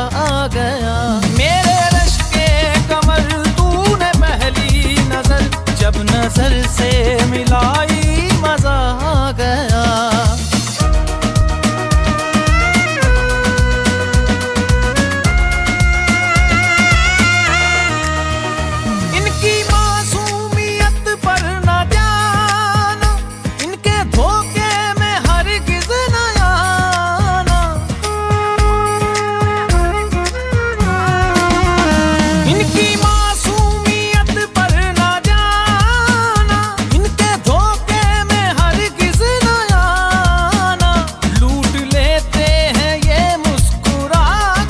आ गया। मेरे रश के कमर तूने पहली नजर जब नजर से मिलाई मजा आ गया। इनकी मासूमियत पर न जाना, इनके धोखे में हरगिज़ न आना। इनकी मासूमियत पर न जाना, इनके धोखे में हरगिज़ न आना। लूट लेते हैं ये मुस्कुरा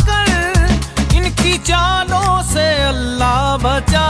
कर, इनकी चालों से अल्लाह बचा।